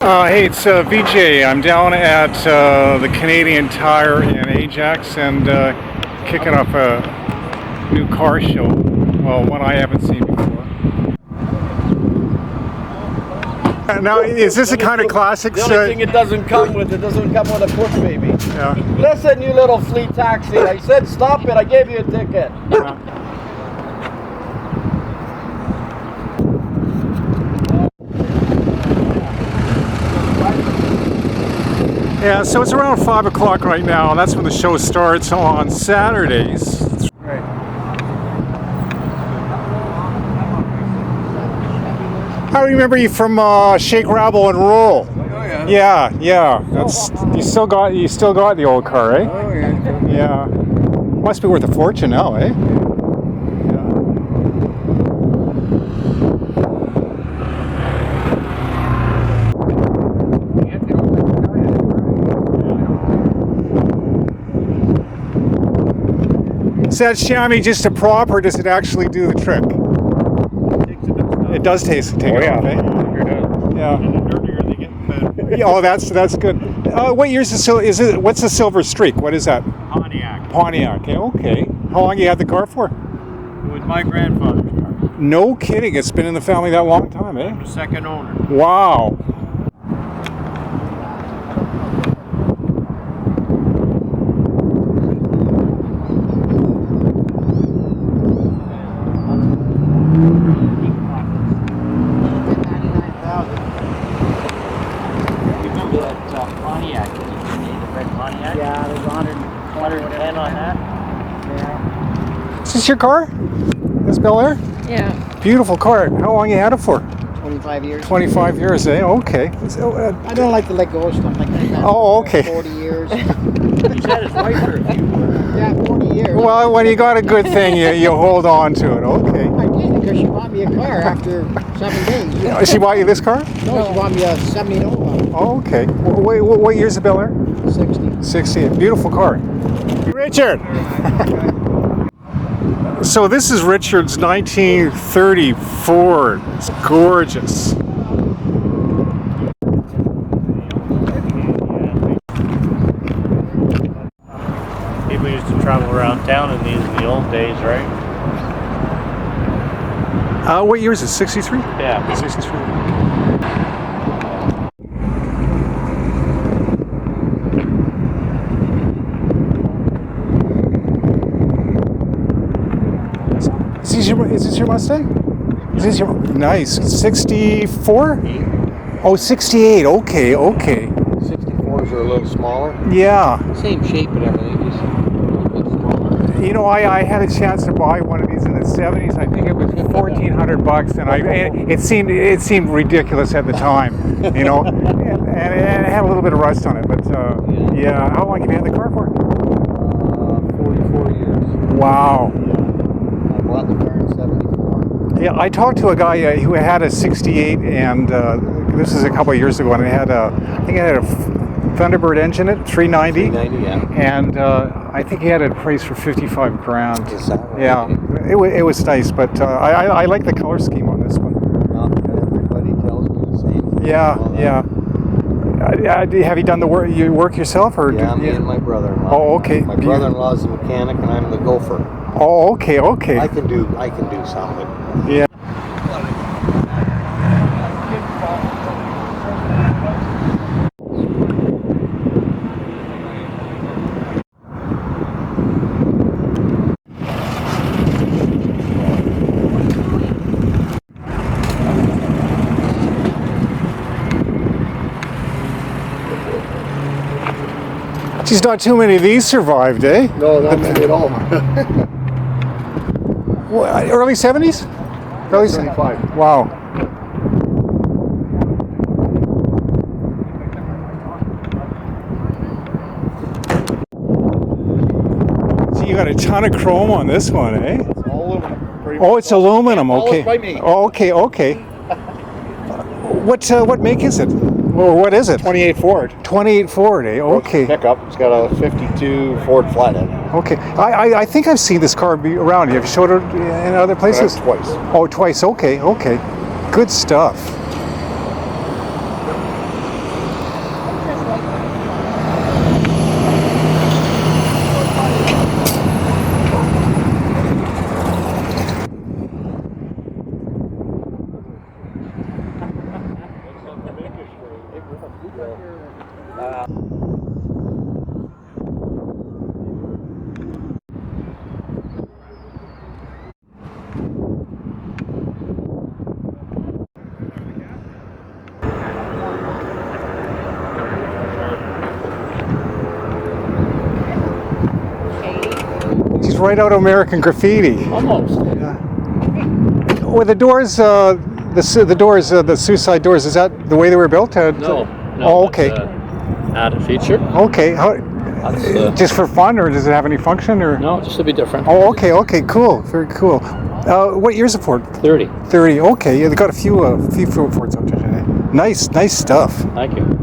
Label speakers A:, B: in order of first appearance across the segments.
A: Hey, it's VJ. I'm down at the Canadian Tire in Ajax and kicking off a new car show. Well, one I haven't seen before. Now, is this a kind of classic?
B: The only thing it doesn't come with a push baby.
A: Yeah.
B: Listen, you little fleet taxi. I said stop it. I gave you a ticket.
A: Yeah, so it's around 5 o'clock right now. That's when the show starts on Saturdays.
B: Right.
A: I remember you from Shake, Rattle, and Roll.
B: Oh yeah.
A: Yeah. That's you still got the old car, eh?
B: Oh yeah.
A: Yeah. Must be worth a fortune now, eh? Is that chamois just a prop, or does it actually do the trick? It does take it off, eh? Yeah.
C: And the dirtier they get, the better.
A: Oh, that's good. What year's is it? What's the Silver Streak? What is that?
C: Pontiac.
A: Pontiac. Okay. How long you had the car for?
C: It was my grandfather's car.
A: No kidding. It's been in the family that long time, eh?
C: The second owner.
A: Wow.
D: Yeah, there's 110 on that. Yeah.
A: Is this your car? This Bel Air?
D: Yeah.
A: Beautiful car. How long you had it for?
D: 25 years.
A: 25 years, eh? Okay. So,
D: I don't like to let go of stuff like that.
A: Oh, okay.
D: 40 years.
C: He's had his wife for a few.
D: Yeah, 40 years.
A: well, when you got a good thing, you hold on to it. Okay.
D: I did, because she bought me a car after 7 days.
A: She bought you this car?
D: No, she bought me a 70 Nova.
A: Oh, okay. What year's the Bel Air?
D: 60.
A: 60. Beautiful car. Richard! So this is Richard's 1930 Ford. It's gorgeous.
C: People used to travel around town in these in the old days, right?
A: What year is it? 63?
C: Yeah.
A: 63. Is this your Mustang? Is this your nice 64? Oh, 68. Okay.
B: 64s are a little smaller.
A: Yeah.
B: Same shape and everything, just a little bit smaller.
A: You know, I had a chance to buy one of these in the 70s. I think it was $1,400, and it seemed ridiculous at the time. You know, and it had a little bit of rust on it. But yeah. How long have you had the car for?
B: 44 years.
A: Wow.
B: I bought the car in 74.
A: Yeah, I talked to a guy who had a 68, and this is a couple of years ago, and I think it had a Thunderbird engine in it, 390.
B: 390, yeah.
A: And I think he had it priced for 55 grand.
B: Is that right?
A: Yeah, it was nice, but I like the color scheme on this one.
B: Everybody tells me the same thing.
A: Yeah. Have you done the work yourself, or?
B: Yeah, me and my brother-in-law.
A: Oh, okay.
B: My brother-in-law's the mechanic, and I'm the gopher.
A: Oh, okay.
B: I can do some of it.
A: Yeah. Geez, not too many of these survived, eh?
B: No, not many at all.
A: Early 70s? Early
B: 75.
A: Wow. So you got a ton of chrome on this one, eh?
B: It's all aluminum.
A: Oh, it's aluminum. Okay.
B: Polished by me.
A: Oh, okay. What make is it? Or what is it?
B: 28 Ford.
A: 28 Ford, eh? Okay.
B: Pickup. It's got a 52 Ford Flathead.
A: Okay. I think I've seen this car be around. Have you showed it in other places?
B: Twice.
A: Oh, twice. Okay. Good stuff. She's right out of American Graffiti.
B: Almost.
A: Well, the doors, the doors, the suicide doors. Is that the way they were built?
B: No.
A: Oh, okay.
B: Added feature.
A: Okay. How,
B: That's,
A: just for fun, or does it have any function? Or
B: no, just to be different.
A: Oh, okay. Okay. Cool. Very cool. What year's it for?
B: 30.
A: 30. Okay. Yeah, they got a few Fords out there today. Nice stuff.
B: Thank you.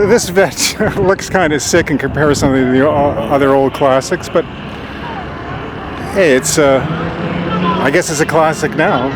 A: This vet looks kind of sick in comparison to the other old classics, but hey, it's I guess it's a classic now.